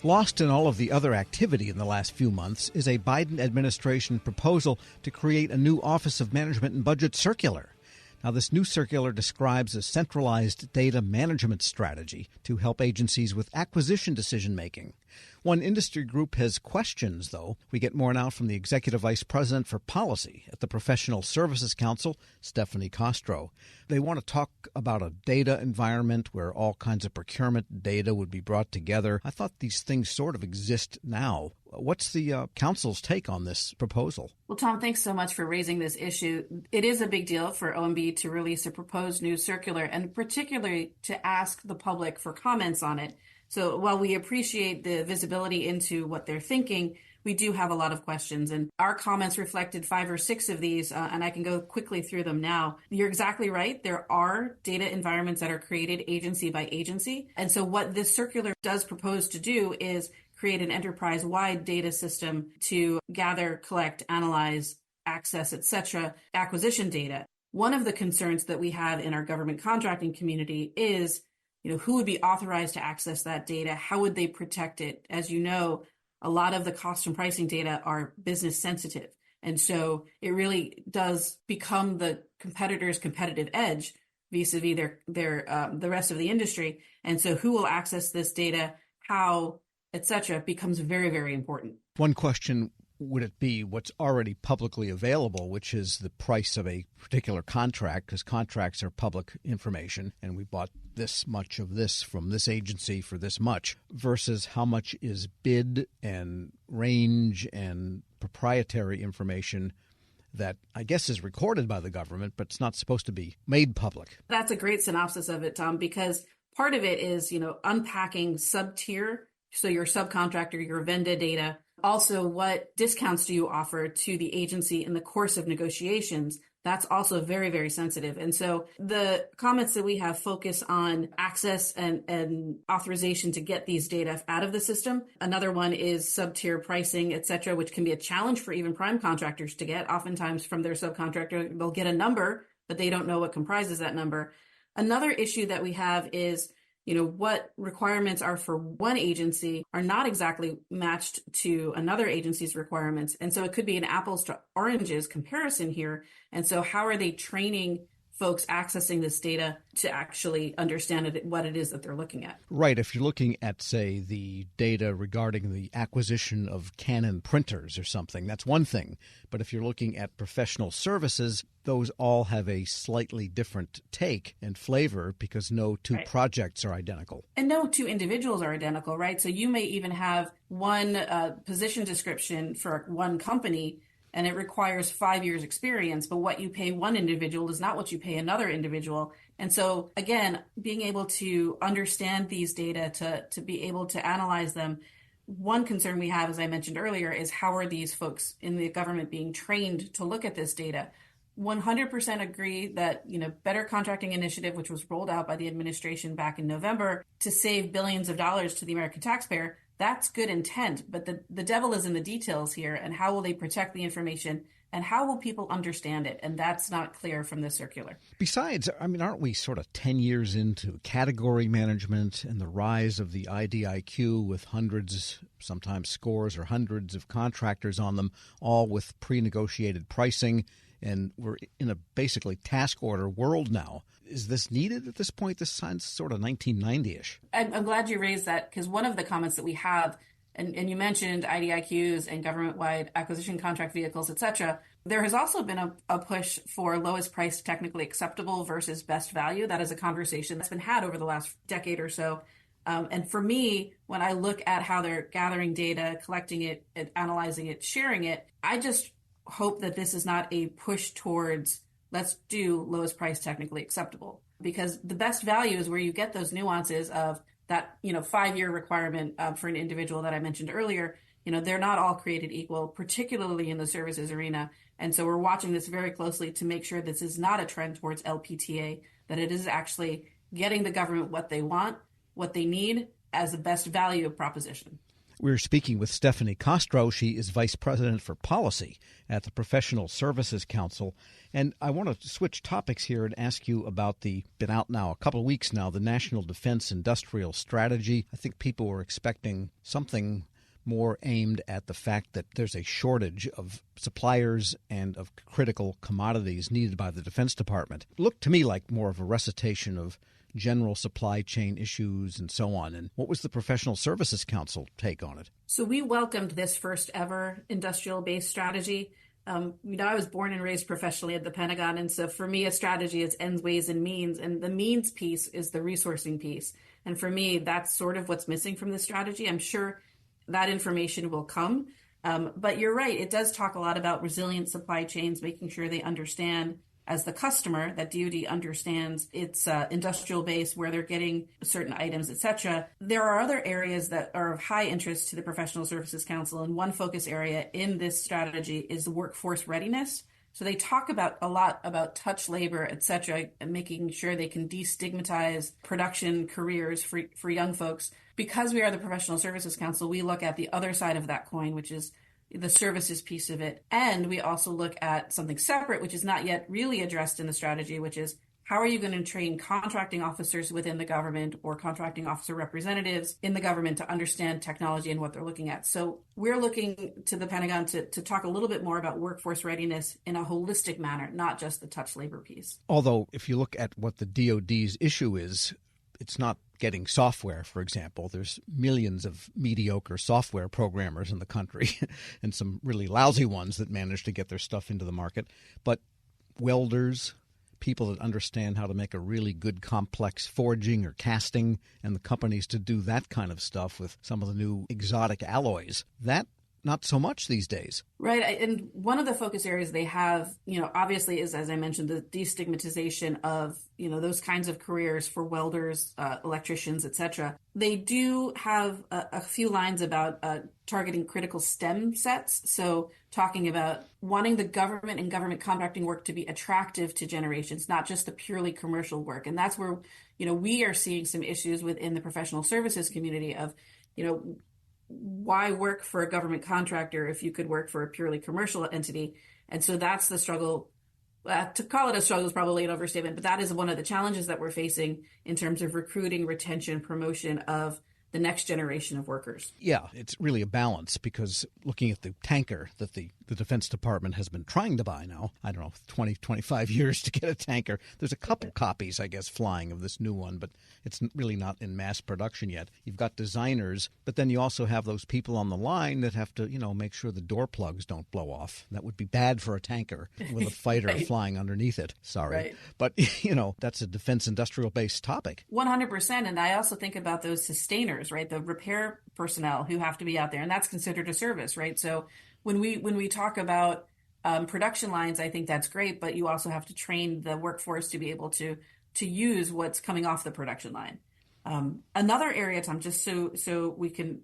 Lost in all of the other activity in the last few months is a Biden administration proposal to create a new Office of Management and Budget circular. Now, this new circular describes a centralized data management strategy to help agencies with acquisition decision-making. One industry group has questions, though. We get more now from the Executive Vice President for Policy at the Professional Services Council, Stephanie Castro. They want to talk about a data environment where all kinds of procurement data would be brought together. I thought these things sort of exist now. What's the council's take on this proposal? Well, Tom, thanks so much for raising this issue. It is a big deal for OMB to release a proposed new circular, and particularly to ask the public for comments on it. So while we appreciate the visibility into what they're thinking, we do have a lot of questions. And our comments reflected 5 or 6 of these, and I can go quickly through them now. You're exactly right. There are data environments that are created agency by agency. And so what this circular does propose to do is create an enterprise-wide data system to gather, collect, analyze, access, etc., acquisition data. One of the concerns that we have in our government contracting community is, who would be authorized to access that data? How would they protect it? As you know, a lot of the cost and pricing data are business sensitive. And so it really does become the competitor's competitive edge vis-a-vis the rest of the industry. And so who will access this data, how, etc., becomes very, very important. One question would it be what's already publicly available, which is the price of a particular contract, because contracts are public information, and we bought this much of this from this agency for this much, versus how much is bid and range and proprietary information that I guess is recorded by the government, but it's not supposed to be made public. That's a great synopsis of it, Tom, because part of it is, unpacking sub-tier, so your subcontractor, your vendor data. Also, what discounts do you offer to the agency in the course of negotiations? That's also very, very sensitive. And so the comments that we have focus on access and authorization to get these data out of the system. Another one is sub-tier pricing, et cetera, which can be a challenge for even prime contractors to get. Oftentimes from their subcontractor, they'll get a number, but they don't know what comprises that number. Another issue that we have is what requirements are for one agency are not exactly matched to another agency's requirements. And so it could be an apples to oranges comparison here. And so how are they training folks accessing this data to actually understand what it is that they're looking at? Right. If you're looking at, say, the data regarding the acquisition of Canon printers or something, that's one thing. But if you're looking at professional services, those all have a slightly different take and flavor because no two projects are identical. And no two individuals are identical, right? So you may even have one position description for one company, and it requires 5 years experience, but what you pay one individual is not what you pay another individual. And so, again, being able to understand these data, to be able to analyze them, one concern we have, as I mentioned earlier, is how are these folks in the government being trained to look at this data? 100% agree that, Better Contracting Initiative, which was rolled out by the administration back in November to save billions of dollars to the American taxpayer, that's good intent, but the devil is in the details here, and how will they protect the information, and how will people understand it? And that's not clear from this circular. Besides, aren't we sort of 10 years into category management and the rise of the IDIQ with hundreds, sometimes scores or hundreds of contractors on them, all with pre-negotiated pricing? And we're in a basically task order world now. Is this needed at this point? This sounds sort of 1990-ish. I'm glad you raised that, because one of the comments that we have, and you mentioned IDIQs and government-wide acquisition contract vehicles, et cetera, there has also been a push for lowest price technically acceptable versus best value. That is a conversation that's been had over the last decade or so. And for me, when I look at how they're gathering data, collecting it, and analyzing it, sharing it, I just hope that this is not a push towards let's do lowest price technically acceptable, because the best value is where you get those nuances of that 5-year requirement for an individual that I mentioned earlier. They're not all created equal, particularly in the services arena. And so we're watching this very closely to make sure this is not a trend towards LPTA, that it is actually getting the government what they want, what they need as the best value proposition. We're speaking with Stephanie Castro. She is Vice President for Policy at the Professional Services Council. And I want to switch topics here and ask you about been out now a couple of weeks now, the National Defense Industrial Strategy. I think people were expecting something more aimed at the fact that there's a shortage of suppliers and of critical commodities needed by the Defense Department. It looked to me like more of a recitation of general supply chain issues and so on. And what was the Professional Services Council take on it? So we welcomed this first ever industrial-based strategy. I was born and raised professionally at the Pentagon. And so for me, a strategy is ends, ways, and means. And the means piece is the resourcing piece. And for me, that's sort of what's missing from this strategy. I'm sure that information will come. But you're right. It does talk a lot about resilient supply chains, making sure they understand as the customer that DoD understands its industrial base, where they're getting certain items, et cetera. There are other areas that are of high interest to the Professional Services Council. And one focus area in this strategy is the workforce readiness. So they talk a lot about touch labor, et cetera, and making sure they can destigmatize production careers for young folks. Because we are the Professional Services Council, we look at the other side of that coin, which is the services piece of it. And we also look at something separate, which is not yet really addressed in the strategy, which is how are you going to train contracting officers within the government or contracting officer representatives in the government to understand technology and what they're looking at? So we're looking to the Pentagon to talk a little bit more about workforce readiness in a holistic manner, not just the touch labor piece. Although if you look at what the DoD's issue is, it's not getting software, for example. There's millions of mediocre software programmers in the country and some really lousy ones that manage to get their stuff into the market. But welders, people that understand how to make a really good complex forging or casting, and the companies to do that kind of stuff with some of the new exotic alloys, that not so much these days. Right. And one of the focus areas they have, obviously is, as I mentioned, the destigmatization of, those kinds of careers for welders, electricians, et cetera. They do have a few lines about targeting critical STEM sets. So talking about wanting the government and government contracting work to be attractive to generations, not just the purely commercial work. And that's where, we are seeing some issues within the professional services community of, why work for a government contractor if you could work for a purely commercial entity? And so that's the struggle. To call it a struggle is probably an overstatement, but that is one of the challenges that we're facing in terms of recruiting, retention, promotion of the next generation of workers. Yeah, it's really a balance, because looking at the tanker that the Defense Department has been trying to buy now, 20, 25 years to get a tanker. There's a couple copies, I guess, flying of this new one, but it's really not in mass production yet. You've got designers, but then you also have those people on the line that have to, make sure the door plugs don't blow off. That would be bad for a tanker with a fighter right. flying underneath it. Sorry. Right. But, that's a defense industrial-based topic. 100%. And I also think about those sustainers, right? The repair personnel who have to be out there, and that's considered a service, right? So when we talk about production lines, I think that's great, but you also have to train the workforce to be able to use what's coming off the production line. Another area, Tom, just so we can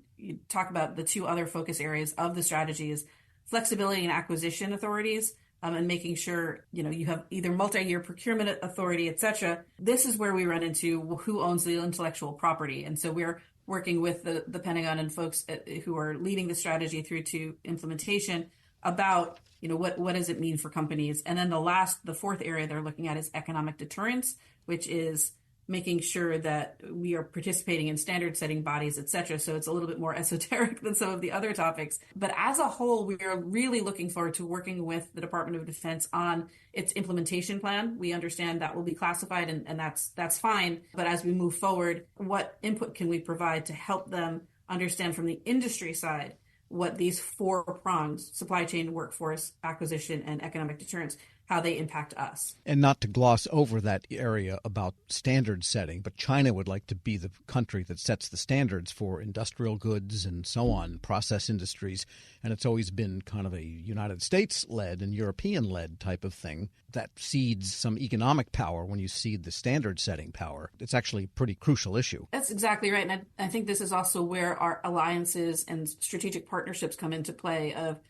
talk about the two other focus areas of the strategy, is flexibility and acquisition authorities, and making sure you have either multi-year procurement authority, et cetera. This is where we run into who owns the intellectual property, and so we're working with the Pentagon and folks who are leading the strategy through to implementation about, what does it mean for companies? And then the fourth area they're looking at is economic deterrence, which is making sure that we are participating in standard setting bodies, et cetera. So it's a little bit more esoteric than some of the other topics. But as a whole, we are really looking forward to working with the Department of Defense on its implementation plan. We understand that will be classified, and that's fine. But as we move forward, what input can we provide to help them understand from the industry side what these four prongs, supply chain, workforce, acquisition, and economic deterrence, how they impact us. And not to gloss over that area about standard setting, but China would like to be the country that sets the standards for industrial goods and so on, process industries. And it's always been kind of a United States-led and European-led type of thing that cedes some economic power when you cede the standard-setting power. It's actually a pretty crucial issue. That's exactly right. And I think this is also where our alliances and strategic partnerships come into play of,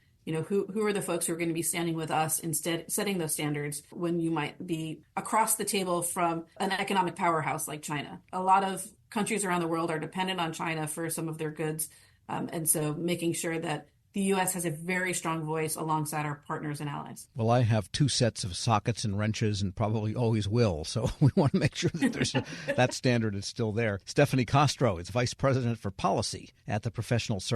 who are the folks who are going to be standing with us instead setting those standards when you might be across the table from an economic powerhouse like China. A lot of countries around the world are dependent on China for some of their goods. And so making sure that the U.S. has a very strong voice alongside our partners and allies. Well, I have 2 sets of sockets and wrenches and probably always will. So we want to make sure that that standard is still there. Stephanie Castro is Vice President for Policy at the Professional Services